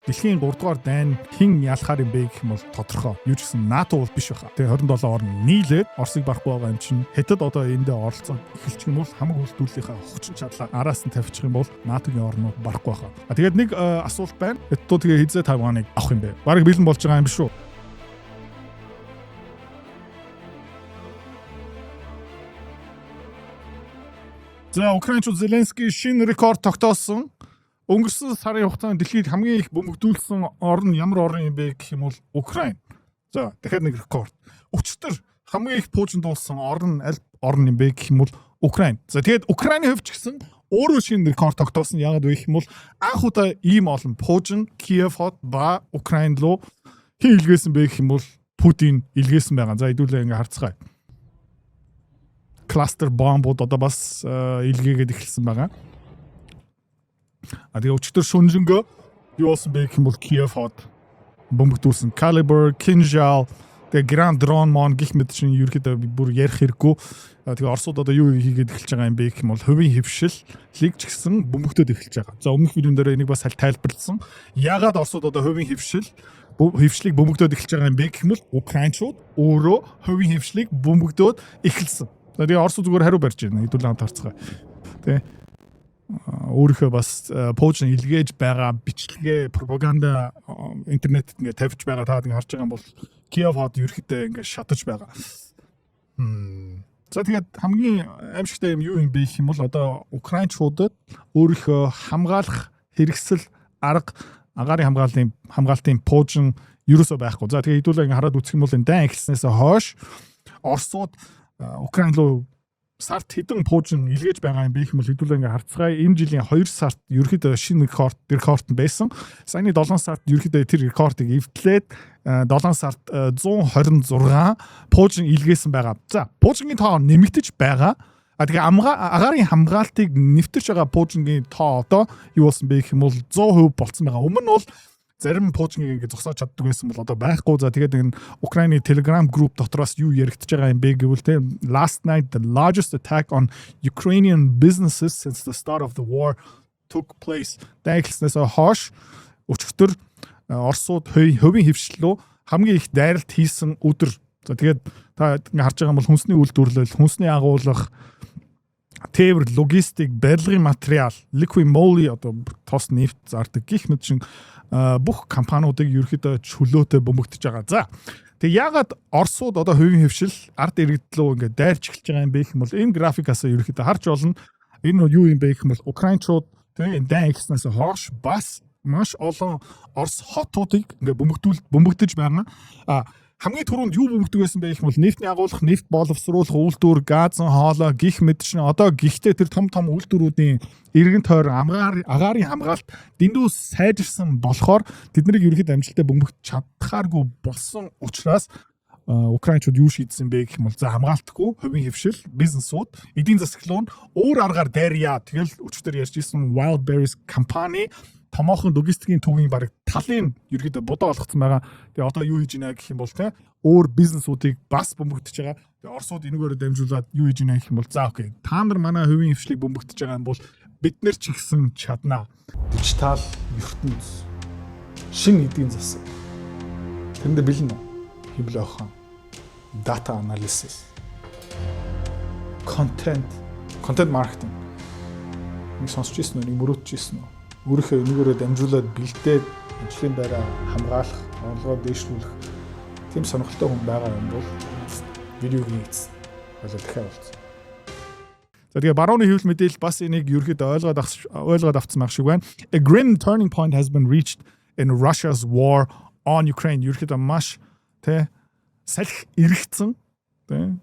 Дэлхийн 3 дугаар дайн хэн ялахаар юм бэ гэх юм бол тодорхой. Юу ч гэсэн НАТО бол биш баха. Тэгээ 27 орн нийлээд Оросыг барахгүй байгаа юм чинь Хятад одоо эндээ оролцоод эхэлчих юм бол хамаг үйлдвэрлэлийнхаа хүчин чадлаа араас нь тавьчих юм бол НАТОгийн орнууд барахгүй баха. Тэгээд нэг асуулт байна. Хятад тэгээ хизээ Тайваныг авах юм бэ? Бараг бэлэн болж байгаа юм биш үү? За Украинч Зеленский шинэ рекорд тогтоосон. Өнгөрсөн сарын хугацаанд дэлхийд хамгийн их бөмбөгдүүлсэн орн ямар орн юм бэ гэх юм бол Украин. За дахиад нэг рекорд. Өчтөр хамгийн их пуужиндуулсан орн аль орн юм бэ гэх юм бол Украин. За тэгээд Украины хувьд ч гэсэн өөрөө шинэ рекорд тогтоосон. Яагаад вэ гэх юм бол анх удаа ийм олон пуужин Киев хот ба Украин руу хэн илгээсэн бэ гэх юм бол Путин илгээсэн байгаа. За хэдүүлээ ингээ харцгаая. Кластер бомбууд одоо бас илгээгээд эхэлсэн байгаа. Тэгээ өчтөр шүнжэнгөө юу болсон бэ гэх юм бол Киев хот бомбогдуулсан Caliber, Kinjal, тэгээ Grand Drone мон гих мэт чинь ерөөхдөө бүр ярих хэрэггүй. Тэгээ Оросууд одоо юу хийгээд эхэлж байгаа юм бэ гэх юм бол хувийн хөвшиллийг ч гэсэн бомбогдоод эхэлж байгаа. За өмнөх видеон дээр энийг бас тайлбарласан. Яагаад Оросууд одоо хувийн хөвшлийг бомбогдоод эхэлж байгаа юм бэ гэх юм бол Украинчууд өөрөө хувийн хөвшлийг бомбогдоод эхэлсэн. Тэгээ Орос зүгээр хариу барьж байна. Хэдүүлээ хамт харцгаая. Тэгээ өөрийнхөө бас пуужин илгээж байгаа бичлэгээ пропаганда интернетэд ингээ тавьж байгаа та ингээ харж байгаа юм бол Киев хот ерөөхдөө ингээ шатаж байгаа. За тэгээд хамгийн аимшигтай юм юу юм бэ гэх юм бол одоо Украинчуудад өөрийнхөө хамгаалах хэрэгсэл арга агаарын хамгаалтын пуужин ерөөсөө байхгүй. За тэгээд хэдүүлээ ингээ хараад үзэх юм бол энэ дан эхэлснээс хойш Оросууд Украин руу сард хэдэн пуужин илгээж байгаа юм бэ гэх юм бол хэдүүлээ ингээ харцгаая. Энэ жилийн 2 сард ерөөхдөө шинэ рекорд байсан. Саяны 7 сард ерөөхдөө тэр рекордыг эвдлээд 7 сард 126 пуужин илгээсэн байгаа. За пуужингийн тоо нэмэгдэж байгаа. Тэгээ агаарын хамгаалтыг нэвтэрч байгаа пуужингийн тоо одоо юу болсон бэ гэх юм бол 100% болцсон байгаа. Өмнө нь бол зарим пуужиныг ингэ зогсоож чаддаг байсан бол одоо байхгүй. За тэгээд энэ Украины Telegram group дотроос юу яригдж байгаа юм бэ гэвэл те last night the largest attack on Ukrainian businesses since the start of the war took place. Дайгласнаас хойш өчигдөр Оросууд хувийн хөвшлөлөө хамгийн их дайралт хийсэн өдөр. За тэгээд та ингэ харж байгаа юм бол хүнсний үйлдвэрлэл, хүнсний агуулга, тээвэр, логистик, барилгын материал, liquid moly одоо тос нефт зардаг гих мэт шин бүх компаниудыг ерөөхдөө чөлөөтэй бөмбөгдөж байгаа. За тэгээ яагаад Оросууд одоо хувийн хөвшил ард иргэдлөө ингээд дайрч эхэлж байгаа юм бэ гэх юм бол энэ графикаас ерөөхдөө харж болно. Энэ юу юм бэ гэх юм бол Украинчууд тэгээ энэ дан ихснээс хойш бас маш олон Орос хотуудыг ингээд бөмбөгдөж байгаа. Хамгийн түрүүнд юу бөмбөгдөг байсан бэ гэх юм бол нефтний агуулга, нефт боловсруулах үйлдвэр, газын хоолой гих мэдчин одоо гихтээ тэр том үйлдвэрүүдийн эргэн тойр агаарын хамгаалалт дэндүү сайжирсан болохоор тэднийг ерөөхдөө амжилттай бөмбөгдөж чадхааргүй болсон учраас Украинчууд юу шийдсэн бэ гэх юм бол за хамгаалтгүй хувийн хөвшил, бизнесууд, эдийн засаглал нь өөр аргаар дайрья. Тэгэл өчтөр ярьж ирсэн Wildberries компани томоохон логистикийн төвийн баг талын ерөөдөө бодоо олгоцсон байгаа. Тэгээ одоо юу хийж байна гэх юм бол те өөр бизнесүүдийг бас бөмбөгдөж байгаа. Тэгээ Оросууд энэгээр дамжуулаад юу хийж байна гэх юм бол за окей. Та нар манай хувийн хвшлийг бөмбөгдөж байгаа юм бол бид нар ч ихсэн чаднаа. Дижитал ертөнц шинэ эдийн засаг. Тэнд бэлэн хэвлээ охоо. Data analysis. Content marketing. Нэг сонсч ирсэн үү? Нэг мөрөөдж ирсэн үү? Өөрийнхөө энийгээрээ дамжуулаад бэлдээд ажлын байраа хамгаалах, орлогоо дэвшүүлэх тийм сонирхолтой хүн байгаа юм бол видеогийн эцэст дахиад болцсон. За тэгээ барууны хэвлэл мэдээлэл бас энийг ерөөхдөө ойлгоод авсан байх шиг байна. A grim turning point has been reached in Russia's war on Ukraine. Ерөөхдөө маш салхи эргэцэн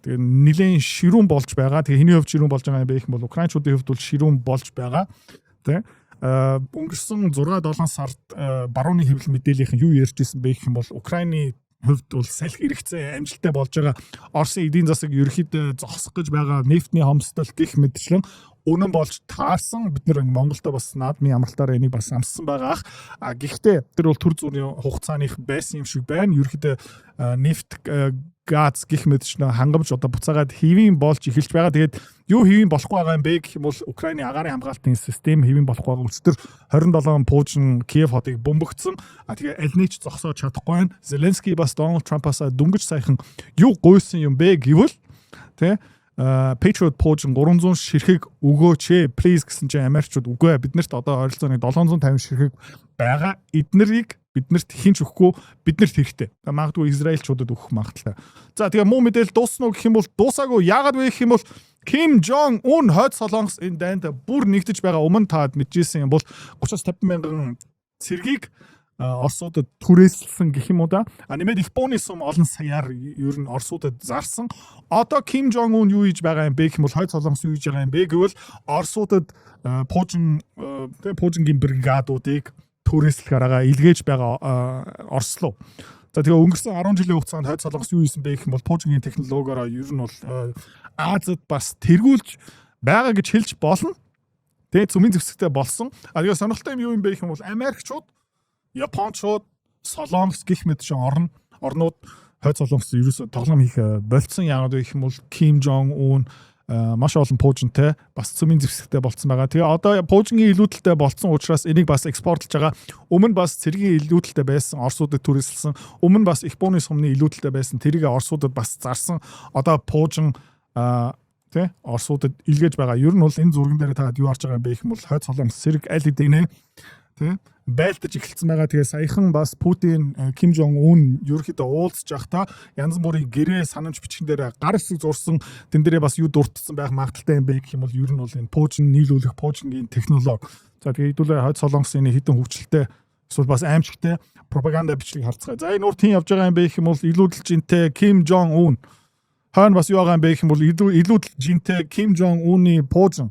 тэгээ нэлээд ширүүн болж байгаа. Тэгээ хэний хувьд ширүүн болж байгаа юм бэ гэх юм бол Украинчуудын хувьд бол ширүүн болж байгаа. Өнгөрсөн 6-7 сард барууны хэвлэл мэдээллийн юу ярьж ирсэн бэ гэх юм бол Украины хувьд бол салхи эргэцэн амжилттай болж байгаа. Оросын эдийн засаг ерөөхдөө зогсох гэж байгаа нефтний хомсдол гих мэтчлэн үнэн болж таарсан. Бид нэр Монголдо бас наадмын амралтаараа энийг бас амссан байгаа. Гэхдээ тэр бол төр зүрийн хугацааных байсан юм шиг байна. Ерөөхдөө нефт газ гэх мэт ч хангамж одоо буцаагаад хэвийн болж эхэлж байгаа. Тэгээд юу хэвийн болохгүй байгаа юм бэ гэх юм бол Украиний агаарын хамгаалтын систем хэвийн болохгүй байгаа. Өчтөр 27 Пуужин Киев хотыг бомбогдсон. Тэгээ аль нэг ч зогсоож чадахгүй байна. Зеленский бас Дональд Трампаас дөнгөж сайхан юу гуйсан юм бэ гэвэл тэ Patriot Pooch 300 ширхэг өгөөч please гэсэн чинь Америкчууд үгүй биднэрт одоо ойролцоогоо 750 ширхэг байгаа. Эднэрийг биднэрт хинч өгөхгүй биднэрт хэрэгтэй. Магадгүй Израильчуудад өгөх магадaltaй. За тэгээ муу мэдээлэл дуусна уу гэх юм бол дуусаагүй. Яагаад вэ гэх юм бол Ким Жонг Ун хойд солонгос энэ дайнд бүр нэгдэж байгаа. Өмнө таад мэдчихсэн юм бол 30-50 мянган цэргийг Оросуудад түрээсэлсэн гэх юм уу да. Нэмээд Японы сум олон саяар ер нь Оросуудад зарсан. Одоо Ким Жонг Ун юу хийж байгаа юм бэ гэх юм бол хойд солонгос юу хийж байгаа юм бэ гэвэл Оросуудад Пуужингийн бригадуудыг түрээслэх арга илгээж байгаа Орос руу. За тэгээ өнгөрсөн 10 жилийн хугацаанд хойд солонгос юу хийсэн бэ гэх юм бол Пуужингийн технологиороо ер нь бол Азад бас тэргүүлж байгаа гэж хэлж болно. Тэгээ цөмийн зэвсэгтэй болсон. Тэгээ сонирхолтой юм юу юм бэ гэх юм бол Америкчууд Япончууд солонгос гэх мэт шиг орнууд хойд солонгос ерөөсө тоглоом хийх болцсон. Яагаад вэ гэх юм бол Ким Жонг Ун маш олон Пуужинтэй бас цөмийн зэвсэгтэй болцсон байгаа. Тэгээ одоо Пуужингийн илүүдэлтэй болцсон учраас энийг бас экспортлж байгаа. Өмнө бас цэргийн илүүдэлтэй байсан Оросуудад түрээсэлсэн. Өмнө бас Японы сумны илүүдэлтэй байсан. Тэрийг Оросуудад бас зарсан. Одоо Пуужин Оросуудад илгээж байгаа. Ер нь бол энэ зурган дээр таад юу харж байгаа юм бэ гэх юм бол хойд солонгос цэрэг аль хэдийнэ байлдаж эхэлсэн байгаа. Тэгээ саяхан бас Путин Ким Жонг Ун ерөөхдөө уулзж байхдаа янз бүрийн гэрээ санамж бичгэн дээр гар хэсэг зурсан тэн дээрээ бас юу дурдсан байх магадaltaй юм бэ гэх юм бол ер нь бол энэ Пуужин нийлүүлэх Пуужингийн технологи. За тэгээ хэдүүлээ хойд солонгосын хідэн хөвчлөлтэй эсвэл бас аимшигтай пропаганда бичлэг харцгаая. За энэ урд тийм явж байгаа юм бэ гэх юм бол илүүдэлжинтэй Ким Жонг Ун хойно бас юу байгаа юм бэ гэх юм бол илүүдэлжинтэй Ким Жонг Уны Пуужин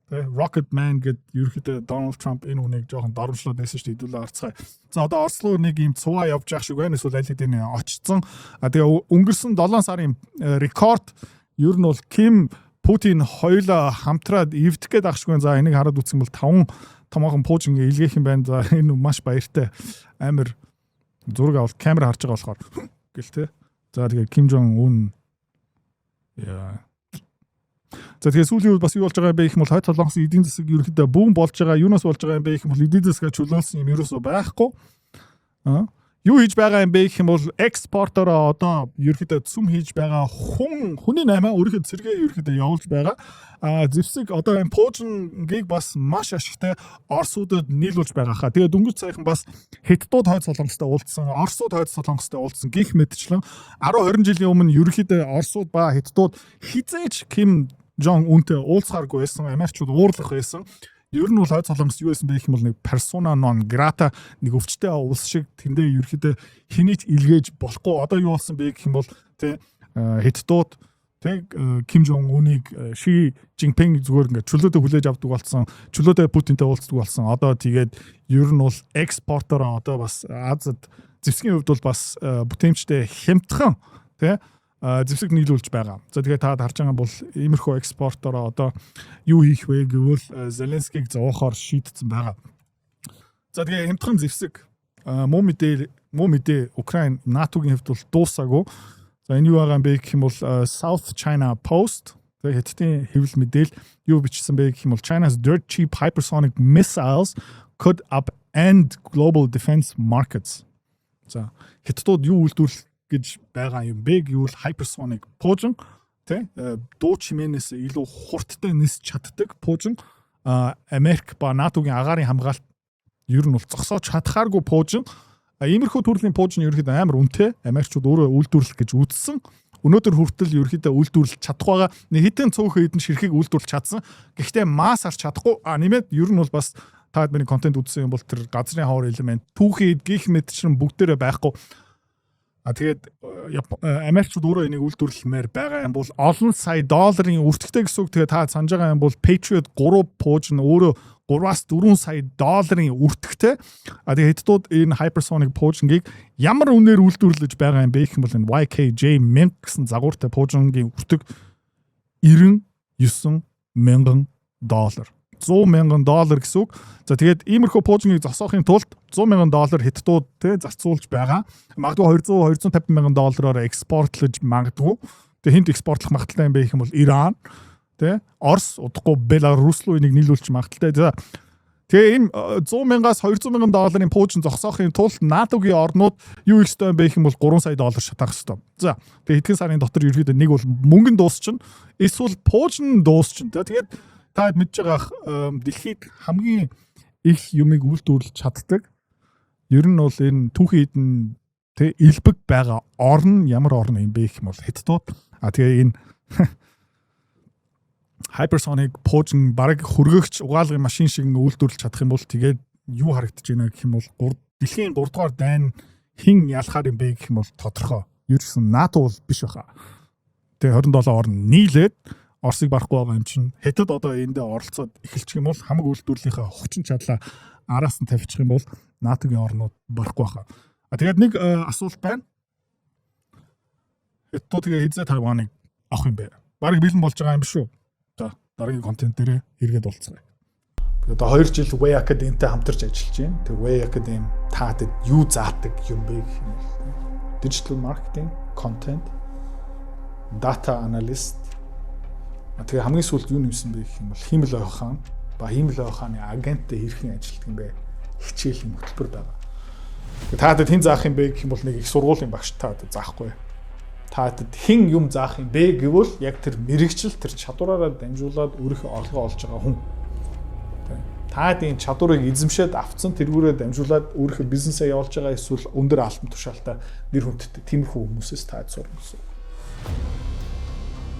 Rocket Man гэд ерөөхдөө Donald Trump энэ үнийг жоохон доромжлоод нээсэн шүү дээ хэдүүлээ харцгаая. За одоо Осло нэг юм цуваа явж явах шиг байна. Эсвэл аль хэдийн очсон. Тэгээ өнгөрсөн 7 сарын рекорд ер нь бол Ким Путин хоёулаа хамтраад эвдэх гээд ахшгүй. За энийг хараад үзсэн бол 5 томоохон Пуужингийн илгээх юм байна. За энэ маш баяртай амар зураг авалт камер харж байгаа болохоор гэл тэ. За тэгээ Ким Жонг Ун За тэгээ сүүлийн үед бас юу болж байгаа юм бэ гэх юм бол хойд солонгосын эдийн засаг ерөнхийдөө бүүн болж байгаа. Юунаас болж байгаа юм бэ гэх юм бол эдийн засгаа чөлөөлсөн юм ерөөсөө байхгүй. Юу хийж байгаа юм бэ гэх юм бол экспортороо одоо ерөнхийдөө цөм хийж байгаа хүний наймаа өөрийнхөө цэргээ ерөнхийдөө явуулж байгаа. Зэвсэг одоо энэ Пуужингийг бас маш ашигтай Оросуудад нийлүүлж байгаа хаа. Тэгээ дөнгөж сайхан бас Хятадууд хойд солонгостой уулзсан, Оросууд хойд солонгостой уулзсан гэх мэтчлэн 10-20 жилийн өмнө ерөнхийдөө Оросууд ба Хятадууд хизээч Ким Жонг Унтэй уулзахааргүй байсан. Америкчууд уурлах байсан. Ер нь бол хойд солонгос юу байсан бэ гэх юм бол нэг persona non grata нэг өвчтэй улс шиг тэндээ ерөөхдөө хэнийг илгээж болохгүй. Одоо юу болсон бэ гэх юм бол тэ Хятадууд тэ Ким Жонг Унийг Ши Жинпинг зүгээр ингээд чөлөөдөө хүлээж авдаг болсон. Чөлөөдөө Путинтэй уулздаг болсон. Одоо тэгээд ер нь бол экспортороо одоо бас Азад зэвсгийн хувьд бол бас бүтээмжтэй хямдхан тэ зэвсэг нийлүүлж байгаа. За тэгээ та харж байгаа бол иймэрхүү экспортороо одоо юу хийх вэ гэвэл Зеленскийг зовоохоор шийдсэн байгаа. За тэгээ хямдхан зэвсэг муу мэдээ Украин НАТОгийн хувьд бол дуусаагүй. За энэ юу байгаа юм бэ гэх юм бол South China Post тэгээ хэдтийн хэвлэл мэдээл юу бичсэн бэ гэх юм бол China's dirt cheap hypersonic missiles could upend global defense markets. За Хятадууд юу үйлдвэрлэх гэж байгаа юм бэ гэвэл hypersonic Пуужин тэ дуу чимээнээс илүү хурдтай нисч чаддаг Пуужин Америк ба НАТОгийн агаарын хамгаалалт ер нь бол зогсоож чадхааргүй Пуужин иймэрхүү төрлийн Пуужин ерөөхдөө амар үнэтэй Америкчууд өөрөө үйлдвэрлэх гэж үзсэн. Өнөөдөр хүртэл ерөөхдөө үйлдвэрлэж чадах байгаа. Нэг хэдэн цөөхөн хэдэн ширхэг үйлдвэрлэж чадсан. Гэхдээ масс харж чадахгүй. Нэмээд ер нь бол бас таад миний контент үзсэн юм бол тэр газрын хавар элемент түүхийд гих мэдчрэн бүгдээрээ байхгүй. Тэгээд Америкчууд өөрөө энийг үйлдвэрлэмээр байгаа юм бол олон сая долларын өртөгтэй гэсэн үг. Тэгээд та санаж байгаа юм бол Patriot 3 Pooch нь өөрөө 3-аас 4 сая долларын өртөгтэй. Тэгээд Хятадууд энэ hypersonic Pooch-ийг ямар үнээр үйлдвэрлэж байгаа юм бэ гэх юм бол энэ YKJ Mint гэсэн загвартай Pooch-ийн өртөг $99,000. $100,000 гэсэн үг. За тэгээд иймэрхүү пуужингийг зогсоохын тулд $100,000 хятадууд те зарцуулж байгаа. Магадгүй $200,000-250,000-оор экспортлож магадгүй. Тэгээд хинт экспортлох магадaltaй юм бэ гэх юм бол Иран, те Орос, удахгүй Беларус руу энийг нийлүүлчих магадaltaй. За тэгээ энэ $100,000-аас $200,000 пуужин зогсоохын тулд НАТО-гийн орнууд юу их ёстой юм бэ гэх юм бол $3 сая шатаах ёстой. За тэгээ хэдхэн сарын дотор ерөөдөө нэг бол мөнгөн дуусчихна. Эсвэл пуужин дуусчихна. Тэгээд та мэдж байгаа дэлхийд хамгийн их юмыг үйлдвэрлэж чаддаг. Ер нь бол энэ түүхий эдэн тэ элбэг байгаа орн ямар орн юм бэ гэх юм бол хятадууд. Тэгээ энэ hypersonic пуужин бараг хөргөгч угаалгын машин шиг үйлдвэрлэж чадах юм бол тэгээд юу харагдаж байна гэх юм бол дэлхийн 3 дугаар дайн хэн ялахаар юм бэ гэх юм бол тодорхой. Юу ч гэсэн НАТО бол биш баха. Тэгээ 27 орн нийлээд Оросыг барахгүй байгаа юм чинь хятад одоо эндээ оролцоод эхэлчих юм бол хамаг үйлдвэрлэлийнхаа хүчин чадлаа араас нь тавьчих юм бол НАТО-гийн орнууд барахгүй баха. Тэгээд нэг асуулт байна. Хятад тэгээ хизээ Тайваныг авах юм бэ? Бараг бэлэн болж байгаа юм биш үү? Дараагийн контент дээрээ эргээд уулзъя. Би одоо 2 жил Way Academy-тэй хамтарч ажиллаж байна. Тэгээ Way Academy таадаг юу заадаг юм бэ гэх юм бол digital marketing, content, data analyst. Тэгээ хамгийн сүүлд юу нэмсэн бэ гэх юм бол хиймэл ой хаан ба хиймэл ой хааны агенттэй хэрхэн ажилладаг юм бэ? Хичээлийн хөтөлбөр байгаа. Тэгээ таадаг хэн заах юм бэ гэх юм бол нэг их сургуулийн багш таадаг заахгүй. Таадаг хэн юм заах юм бэ гэвэл яг тэр мэрэгчл тэр чадвараараа дамжуулаад өөрийнхөө орлогоо олж байгаа хүн. Таадаг чадварыг эзэмшээд авцсан тэргүүрээ дамжуулаад өөрийнхөө бизнесээ явуулж байгаа эсвэл өндөр алтан тушаалтай нэр хүндтэй тиймэрхүү хүмүүсээс таад сурна гэсэн.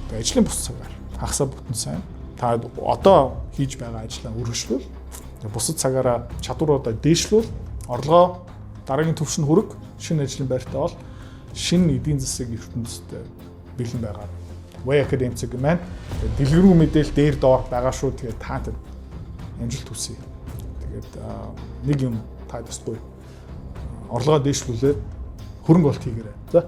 Тэгээ ажлын бус цагаар хагасаа бүтэн сайн. Та одоо хийж байгаа ажлаа өргөжлүүл. Бусад цагаараа чадваруудаа дээшлүүл. Орлогоо дараагийн түвшинд хүрэг, шинэ ажлын байртаа бол шинэ эдийн засаг ертөнцид бэлэн байгаа. Way Academy цэг маань дэлгэрүү мэдээл дээр доор байгаа шүү. Тэгээд таад амжилт хүсье. Тэгээд нэг юм таад өсгүй. Орлогоо дээшлүүлээд хөрөнгө олт хийгээрэй. За